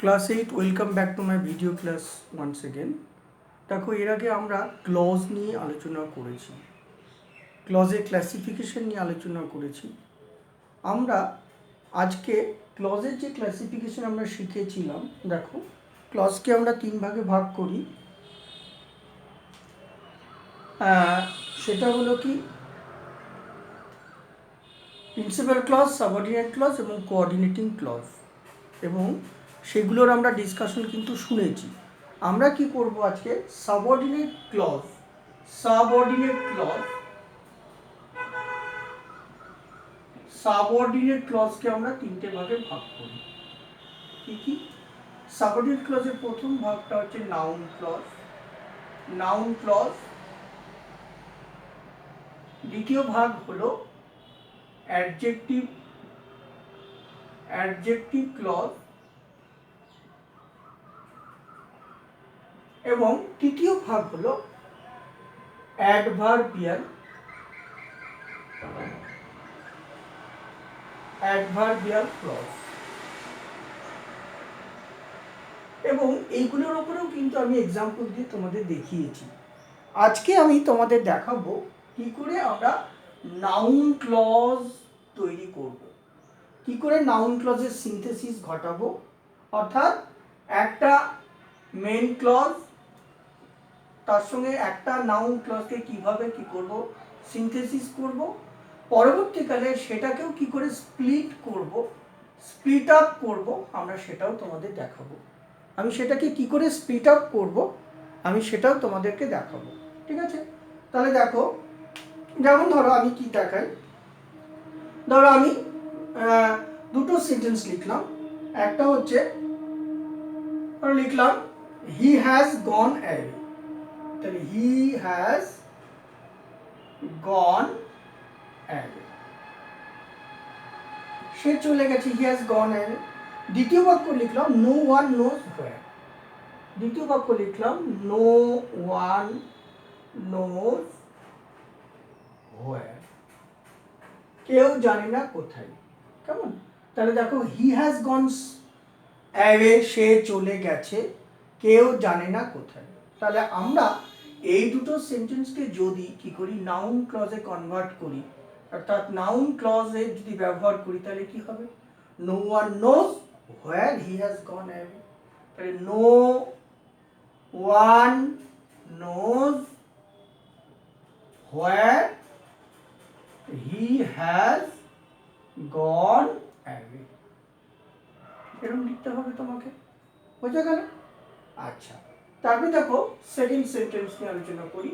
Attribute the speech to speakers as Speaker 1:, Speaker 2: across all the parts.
Speaker 1: Class 8 welcome back to my video class once again. দেখো, এর আগে আমরা ক্লজ নিয়ে আলোচনা করেছি, ক্লজের ক্লাসিফিকেশন নিয়ে আলোচনা করেছি। আমরা আজকে ক্লজের যে ক্লাসিফিকেশন আমরা শিখেছিলাম, দেখো ক্লজকে আমরা 3 ভাগে ভাগ করি। সেটা হলো কি প্রিন্সিপাল ক্লজ, সাবঅর্ডিনেট ক্লজ এবং কোঅর্ডিনেটিং ক্লজ, এবং সেগুলোর আমরা ডিসকাশন কিন্তু শুনেছি। আমরা কি করব আজকে সাবঅর্ডিনেট ক্লজ, সাবঅর্ডিনেট ক্লজকে আমরা 3টে ভাগে ভাগ করি। কি কি? সাবঅর্ডিনেট ক্লজের প্রথম ভাগটা হচ্ছে নাউন ক্লজ। দ্বিতীয় ভাগ হলো অ্যাডজেক্টিভ ক্লজ, এবং তৃতীয় ভাগ হলো অ্যাডভার্বিয়াল ক্লজ। এবং এইগুলোর উপরেও কিন্তু আমি এক্সাম্পল দিয়ে তোমাদের দেখিয়েছি। আজকে আমি তোমাদের দেখাবো কি করে আমরা নাউন ক্লজ তৈরি করব, কি করে নাউন ক্লজের সিনথেসিস ঘটাবো, অর্থাৎ একটা মেন ক্লজ তার সঙ্গে একটা নাউন ক্লজকে কিভাবে কি করব সিনথেসিস করব, পরবর্তীকালে সেটাকেও কি করে স্প্লিট আপ করব, আমরা সেটাও তোমাদের দেখাবো। আমি সেটাকে কি করে স্প্লিট আপ করব আমি সেটাও তোমাদেরকে দেখাবো। ঠিক আছে? তাহলে দেখো, যেমন ধরো আমি কি দেখাই, ধরো আমি দুটো সেন্টেন্স লিখলাম। একটা হচ্ছে লিখলাম হি হ্যাজ গন অ্যাওয়ে, তাহলে হি হ্যাজ গন অ্যাওয়ে, সে চলে গেছে, হি হ্যাজ গন অ্যাওয়ে। দ্বিতীয় বাক্য লিখলাম নো ওয়ান নোজ হোয়ার, দ্বিতীয় বাক্য লিখলাম নো ওয়ান নোজ হোয়ার, কেউ জানে না কোথায়। কেমন? তাহলে দেখো, হি হ্যাজ গন অ্যাওয়ে, সে চলে গেছে, কেউ জানে না কোথায়। তাহলে আমরা এই দুটো সেন্টেন্সকে যদি কি করি নাউন ক্লজে কনভার্ট করি, অর্থাৎ নাউন ক্লজে যদি ব্যবহার করি, তাহলে কি হবে? No one knows where he has gone away, তাহলে no one knows where he has gone away, এরকম লিখতে হবে তোমাকে। বোঝা গেল? আচ্ছা, তারপরে দেখো সেকেন্ড সেন্টেন্স নিয়ে আলোচনা করি।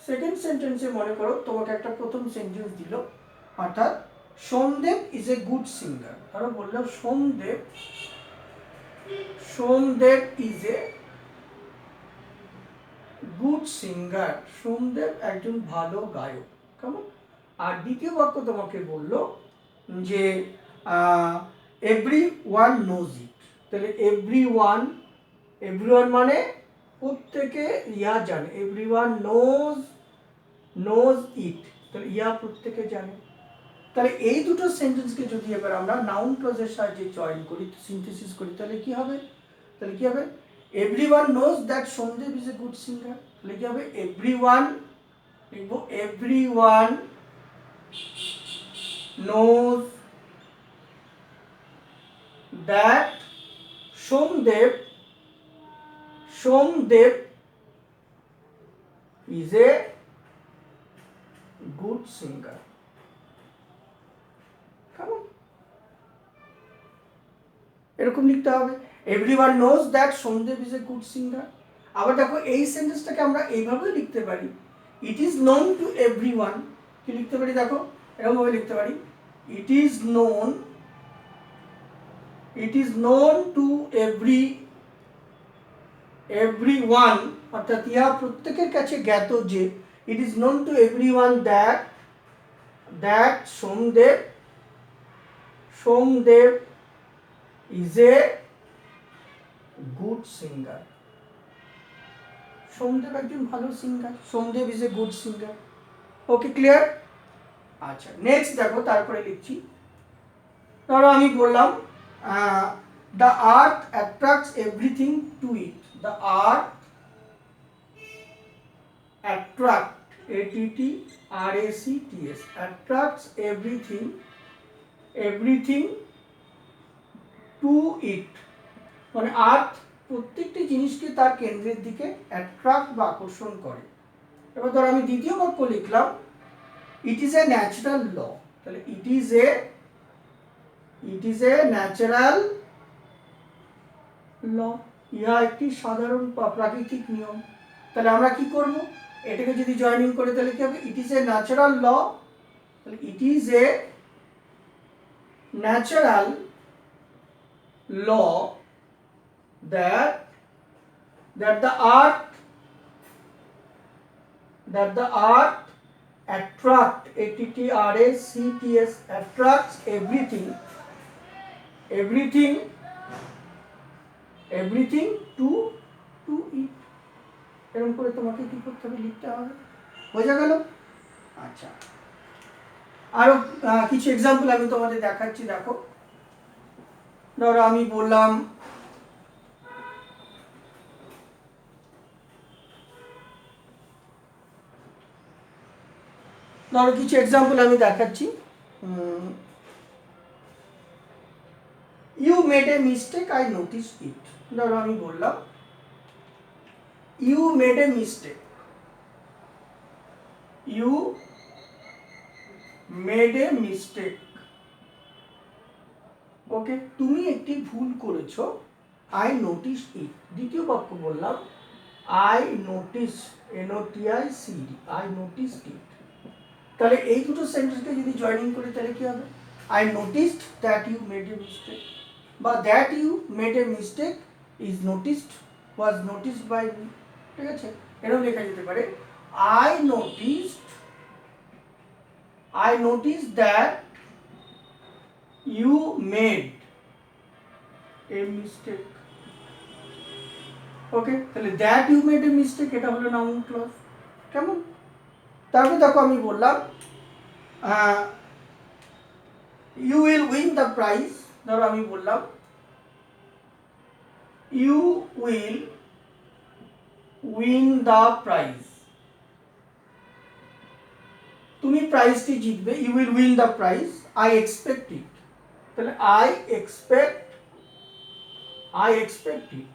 Speaker 1: সেকেন্ড সেন্টেন্সে মনে করো তোমাকে একটা প্রথম সেন্টেন্স দিল, অর্থাৎ Somdev is a good singer. ধরো বললো Somdev is a good singer, Somdev একজন ভালো গায়ক। কেমন? আর দ্বিতীয় বাক্য তোমাকে বললো যে এভরি ওয়ান নোজ ইট, তাহলে এভরি ওয়ান মানে প্রত্যেকে ইয়া জানে, এভরিওয়ান নোজ ইট, তাহলে ইয়া প্রত্যেকে জানে। তাহলে এই দুটো সেন্টেন্সকে যদি এবার আমরা নাউন ক্লজের সাহায্যে জয়েন করি, সিনথেসিস করি, তাহলে কি হবে? Everyone knows that Somdev is a good singer, তাহলে কি হবে? এভরিওয়ান লিখবো everyone knows that Somdev is a good singer. কেমন? এরকম লিখতে হবে, everyone knows that Somdev is a good singer. আবার দেখো এই সেন্টেন্সটাকে আমরা এইভাবেও লিখতে পারি, it is known to everyone. কি লিখতে পারি? দেখো এরকম ভাবে লিখতে পারি, it is known to everyone, অর্থাৎ ইহা প্রত্যেকের কাছে জ্ঞাত যে, it is known to everyone that Somdev is a good singer. Somdev একজন ভালো singer, Somdev is a good singer. Okay, clear? আচ্ছা, নেক্সট দেখো, তারপরে লিখছি, ধরো আমি বললাম the earth attracts everything to it, the earth attract ATTRACTS attracts everything to it, মানে আর্থ প্রত্যেকটি জিনিসকে তার কেন্দ্রের দিকে অ্যাট্রাক্ট বা আকর্ষণ করে। এবার ধর আমি দ্বিতীয় বাক্য লিখলাম, ইট ইজ এ ন্যাচারাল ল, তাহলে ইট ইজ এ ন্যাচারাল ল, ইহা একটি সাধারণ প্রাকৃতিক নিয়ম। তাহলে আমরা কি করব, এটাকে যদি জয়েনিং করে তাহলে কি হবে, ইট ইজ এ ন্যাচারাল ল, তাহলে it is a natural law that the earth attracts attracts everything to it। এরকম করে তোমাকে কি করতে হবে, লিখতে হবে। বোঝা গেল? আচ্ছা, আরো কিছু এক্সাম্পল আমি তোমাদের দেখাচ্ছি। দেখো, ধরো আমি বললাম ধরো কিছু এক্সাম্পল আমি দেখাচ্ছি। You made a mistake, I notice it. ধরো আমি বললাম you made a mistake, you made a mistake, okay, তুমি একটি ভুল করেছো, আই নোটিস ইট। দ্বিতীয় বাক্য বললাম I notice, NOTICED, I notice it. তাহলে এই দুটো সেন্টেন্সকে যদি জয়েনিং করি তাহলে কি হবে, I noticed that you made a mistake, বা that you made a mistake is noticed, was noticed by me. ঠিক আছে, এরকম লেখা যেতে পারে I noticed that you made a mistake. Okay, তাহলে that you made a mistake এটা হলো নাউন ক্লজ। কেমন? তারপরে দেখো আমি বললাম you will win the prize. ধরো আমি বললাম you will win the prize, তুমি প্রাইজটি জিতবে। You will win the prize, I expect ইট। তাহলে আই এক্সপেক্ট ইট।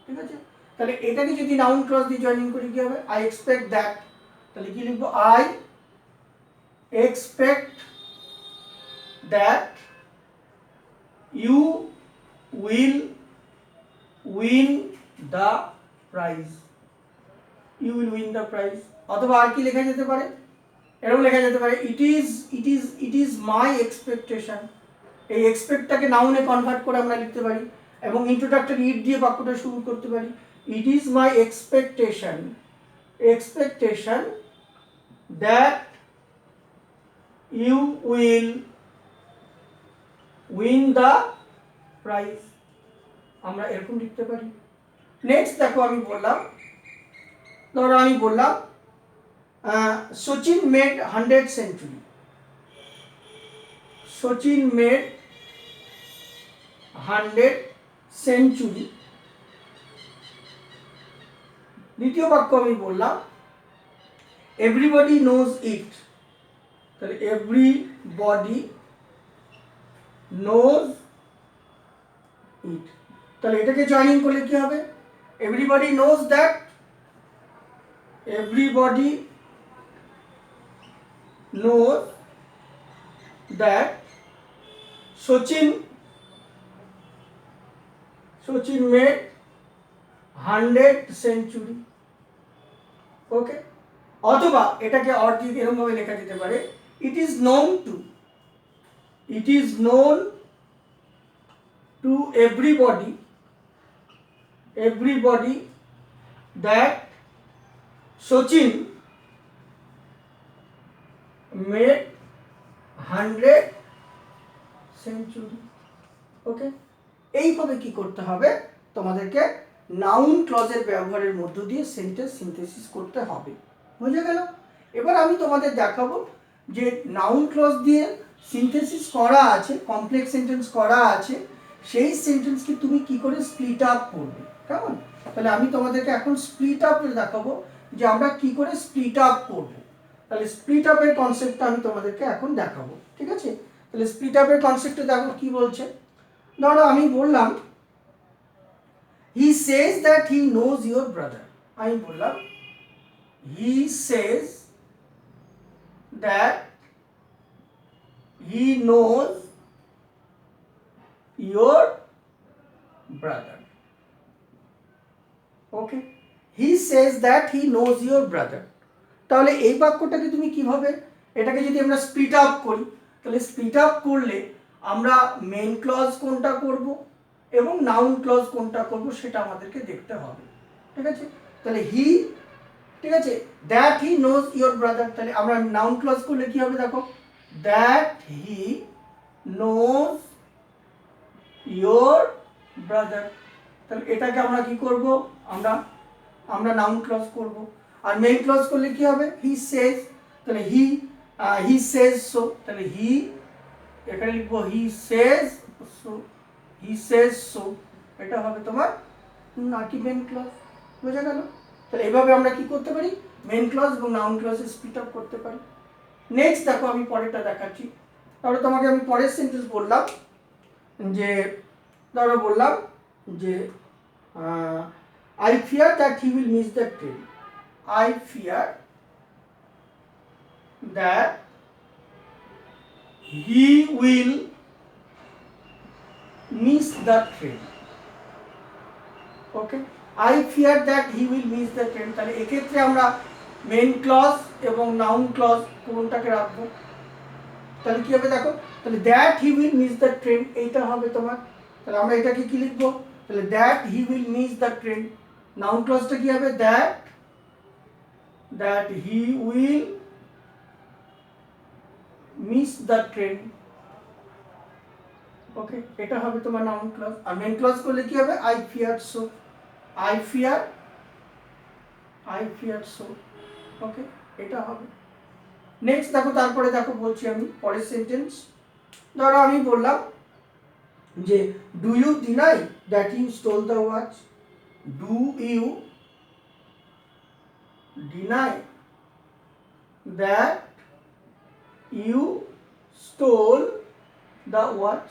Speaker 1: ঠিক আছে, তাহলে এটাকে যদি নাউন ক্লজ দিয়ে জয়েনিং করি কি হবে, আই এক্সপেক্ট দ্যাট। তাহলে কি লিখবো, I expect that you will win the prize, you will win the prize. অথবা আর কি লেখা যেতে পারে, এরকম লেখা যেতে পারে ইট ইজ মাই এক্সপেকটেশন। এই এক্সপেক্টটাকে নাউনে কনভার্ট করে আমরা লিখতে পারি এবং ইন্ট্রোডাক্টরি ইট দিয়ে বাক্যটা শুরু করতে পারি। It is my expectation that you will win the prize, আমরা এরকম লিখতে পারি। নেক্সট দেখো আমি বললাম, ধরো আমি বললাম Sachin made 100 century, Sachin made 100 century. দ্বিতীয় বাক্য আমি বললাম এভরিবডি নোজ ইট, তাহলে এভরিবডি নোজ ইট। তাহলে এটাকে জয়েনিং করলে কি হবে, everybody knows that, everybody knows that Sachin made 100 century। ওকে, অথবা এটাকে অর্ধেক এরকম ভাবে লেখা যেতে পারে it is known to everybody that Sachin made 100 century. Okay, এইভাবে কি করতে হবে, তোমাদেরকে নাউন ক্লজের ব্যবহারের মধ্য দিয়ে সেন্টেন্স সিনথেসিস করতে হবে। বুঝে গেল? এবার আমি তোমাদের দেখাবো যে নাউন ক্লজ দিয়ে সিনথেসিস করা আছে, কমপ্লেক্স সেন্টেন্স করা আছে, সেই সেন্টেন্সকে তুমি কি করে স্প্লিট আপ করবে, কেমন? তাহলে আমি তোমাদেরকে এখন স্প্লিট আপ দেখাবো যে আমরা কি করে স্প্লিট আপ করব। তাহলে স্প্লিট আপের কনসেপ্টটা আমি তোমাদেরকে এখন দেখাবো, ঠিক আছে? তাহলে স্প্লিট আপের কনসেপ্টটা দেখো কি বলছে। ধরো আমি বললাম he says that he knows your brother. আমি বললাম he says that he knows your brother. Okay, he says that he knows your brother. তাহলে এই বাক্যটাকে তুমি কিভাবে, এটাকে যদি আমরা স্প্লিট আপ করি, তাহলে স্প্লিট আপ করলে আমরা মেইন ক্লজ কোনটা করব এবং নাউন ক্লজ কোনটা করব সেটা আমাদেরকে দেখতে হবে, ঠিক আছে? তাহলে হি, ঠিক আছে, that he knows your brother, তাহলে আমরা নাউন ক্লজ করলে কি হবে দেখো, that he knows your brother. তাহলে এটাকে আমরা কি করব, আমরা নাউন ক্লজ করব। আর মেইন ক্লজ করলে কি হবে, হি সেজ, তাহলে হি সেজ সো, তাহলে হি এখানে লিখবো হি সেজ সো, হি সেজ সো, এটা হবে তোমার নাকি মেইন ক্লজ। বোঝা গেল? তাহলে এইভাবে আমরা কি করতে পারি, মেইন ক্লজ এবং নাউন ক্লজে স্প্লিট আপ করতে পারি। নেক্সট দেখো আমি পরেরটা দেখাচ্ছি। তাহলে তোমাকে আমি পরের সেন্টেন্স বললাম যে, ধরো বললাম যে I fear that he will miss the train. I fear that he will miss the train. Okay, I fear that he will miss the train. তাহলে এক্ষেত্রে আমরা মেইন ক্লজ এবং নাউন ক্লজ কোনটাকে রাখবো, তাহলে কি হবে দেখো, তাহলে that he will miss the train এইটা হবে তোমার। তাহলে আমরা এটাকে কি লিখবো, তাহলে that he will miss the train. Noun ক্লজটা কি হবে, that he will miss the train. Okay, এটা হবে তোমার নাউন ক্লজ। আর মেইন ক্লজ করলে কি হবে, I fear so, I fear so. Okay, এটা হবে। নেক্সট দেখো, তারপরে দেখো বলছি আমি পরের সেন্টেন্স। ধরো আমি বললাম যে do you deny that you stole the watch. Do you deny that you stole the watch.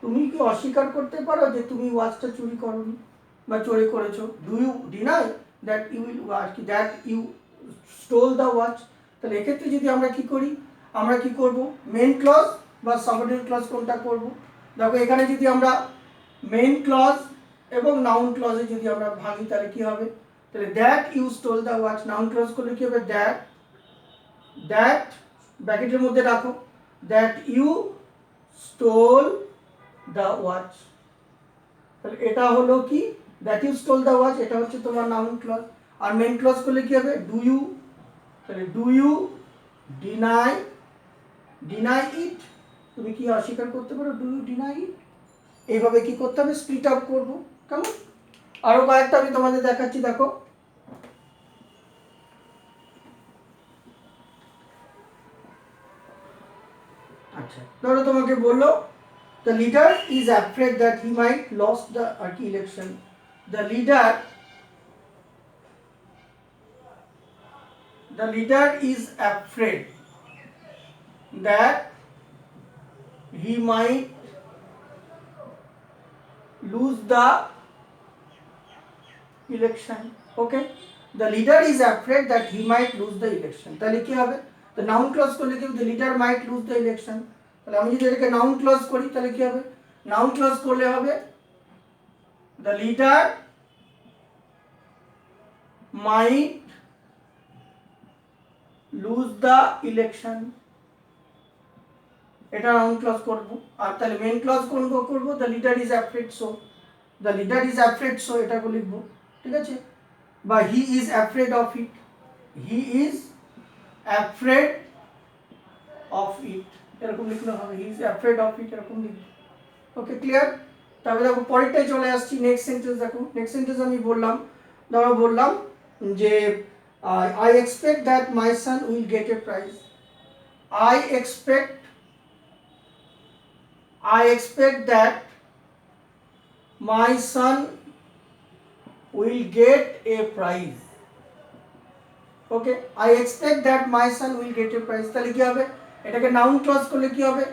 Speaker 1: তুমি কি অস্বীকার করতে পারো যে তুমি ওয়াচটা চুরি করোনি বা চুরি করেছো? Do you deny that you stole the watch. তাহলে এক্ষেত্রে যদি আমরা কি করি, আমরা কি করব, মেইন ক্লজ বা সাবঅর্ডিনেট ক্লজ কোনটা করব। দেখো এখানে যদি আমরা মেইন ক্লজ এবং নাউন ক্লজে যদি আমরা ভাঙি তাহলে কি হবে, তাহলে that you stole the watch, noun clause করলে কি হবে, দ্যাট ব্র্যাকেটের মধ্যে রাখো, that you stole the watch. তাহলে এটা হলো কি, that you stole the watch, এটা হচ্ছে তোমার নাউন ক্লজ। আর মেইন ক্লজ করলে কি হবে, ডু ইউ, তাহলে ডু ইউ ডিনাই ইট, তুমি কি অস্বীকার করতে পারো, ডু ইউ ডিনাই ইট। এইভাবে কি করতে হবে, স্প্লিট আপ করবো, কেমন? আরো কয়েকটা আমি তোমাদের দেখাচ্ছি, দেখো। আচ্ছা, ধরো তোমাকে বললো the leader is afraid that he might lose the election. The leader is afraid that he might lose the election. Okay, the leader is afraid that he might lose the election. তাহলে কি হবে, তো noun clause করলে কি, the leader might lose the election। তাহলে আমি যদি এটাকে নাউন ক্লজ করি তাহলে কি হবে, নাউন ক্লজ করলে হবে the leader might lose the election, এটা নাউন ক্লজ করব। আর তাহলে মেইন ক্লজ করব the leader is afraid so, the leader is afraid so এটাকে লিখব, ঠিক আছে? বা he is afraid of it, he is afraid of it এরকম লিখলে হবে, he is afraid of it এরকম লিখব। ওকে, ক্লিয়ার? তারপরে দেখো পরেরটাই চলে আসছি, নেক্সট সেন্টেন্স দেখো। নেক্সট সেন্টেন্স আমি বললাম, ধরো বললাম যে I expect that my son will get a prize. I expect that my son will get a prize. Okay, I expect that my son will get a prize. তাহলে কি হবে, এটাকে নাউন ক্লজ করলে কি হবে,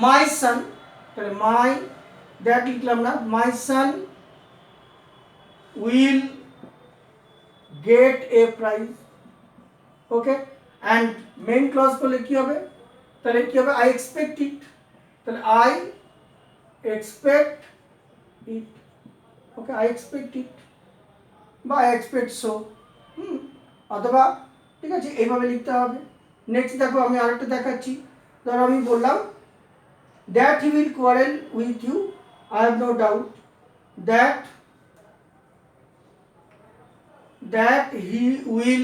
Speaker 1: মাই সান, তাহলে মাই দ্যাট লিখলাম না, my son will get a prize. Okay, and main clause করলে কি হবে, তাহলে কি হবে, আই এক্সপেক্ট ইট, তাহলে I expect it. Okay, I expect ইট বা আই এক্সপেক্ট সো, অথবা ঠিক আছে এইভাবে লিখতে হবে। নেক্সট দেখো আমি আরেকটা দেখাচ্ছি, ধরো আমি বললাম that he will quarrel with you, I have no doubt that he will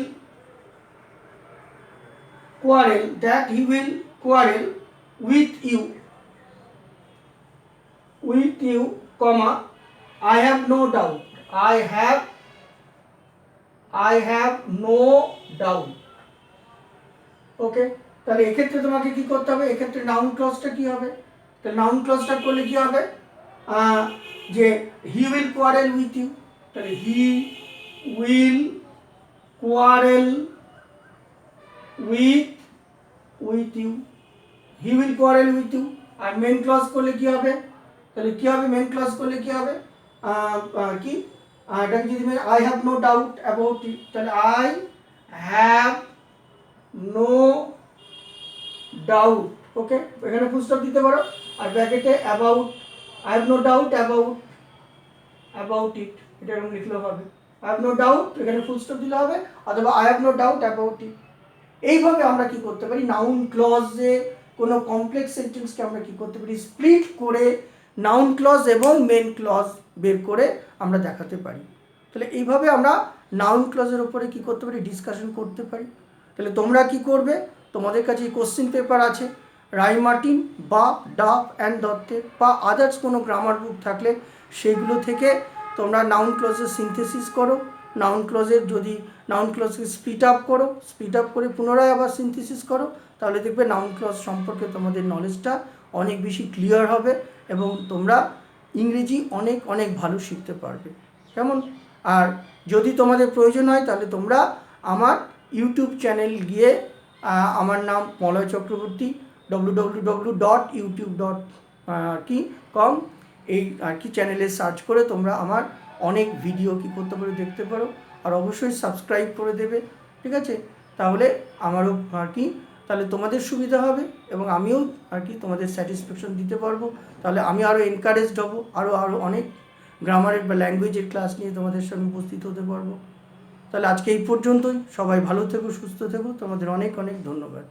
Speaker 1: quarrel with you, comma I have no doubt, I have no doubt। Okay, তাহলে এক্ষেত্রে তোমাকে কি করতে হবে, এক্ষেত্রে নাউন ক্লজটা কি হবে, তাহলে নাউন ক্লজটা করলে কি হবে, যে he will quarrel with you, তাহলে he will quarrel with you, he will quarrel with you. আর মেন ক্লজ করলে কি হবে, তাহলে কি হবে, মেন ক্লজ করলে কি হবে, কি এটাকে যদি I have no doubt about it, তাহলে I have no doubt. Okay, এখানে ফুল স্টপ দিতে পারো, আর ব্র্যাকেটে about, I have no doubt about it, এটা এরকম লিখলেও হবে। আই হ্যাভ নো ডাউট, এখানে ফুল স্টপ দিলে হবে, অথবা I have no doubt about it. এইভাবে আমরা কি করতে পারি, নাউন ক্লজে কোনো কমপ্লেক্স সেন্টেন্সকে আমরা কি করতে পারি, স্প্লিট করে নাউন ক্লজ এবং মেন ক্লজ বের করে আমরা দেখাতে পারি। তাহলে এইভাবে আমরা নাউন ক্লজের উপরে কি করতে পারি, ডিসকাশন করতে পারি। তাহলে তোমরা কি করবে, তোমাদের কাছে কোশ্চেন পেপার আছে, রায় মার্টিন বা ডাফ অ্যান্ড দত্তের বা আদার্স কোনো গ্রামার বুক থাকলে সেগুলো থেকে তোমরা নাউন ক্লজের সিনথেসিস করো, নাউন ক্লজের যদি নাউন ক্লজকে স্পিড আপ করে পুনরায় আবার সিনথেসিস করো, তাহলে দেখবে নাউন ক্লজ সম্পর্কে তোমাদের নলেজটা অনেক বেশি ক্লিয়ার হবে এবং তোমরা ইংরেজি অনেক অনেক ভালো শিখতে পারবে। কেমন? আর যদি তোমাদের প্রয়োজন হয় তাহলে তোমরা আমার ইউটিউব চ্যানেল গিয়ে, আমার নাম মলয় চক্রবর্তী, www.youtube.com এই চ্যানেলে সার্চ করে তোমরা আমার অনেক ভিডিও কি করতে পারো, দেখতে পারো। আর অবশ্যই সাবস্ক্রাইব করে দেবে, ঠিক আছে? তাহলে আমারও তাহলে তোমাদের সুবিধা হবে এবং আমিও তোমাদের স্যাটিসফ্যাকশন দিতে পারবো। তাহলে আমি আরও এনকারেজড হব, আরও অনেক গ্রামারের বা ল্যাঙ্গুয়েজের ক্লাস নিয়ে তোমাদের সঙ্গে উপস্থিত হতে পারবো। তাহলে আজকে এই পর্যন্তই, সবাই ভালো থেকো, সুস্থ থেকো, তোমাদের অনেক অনেক ধন্যবাদ।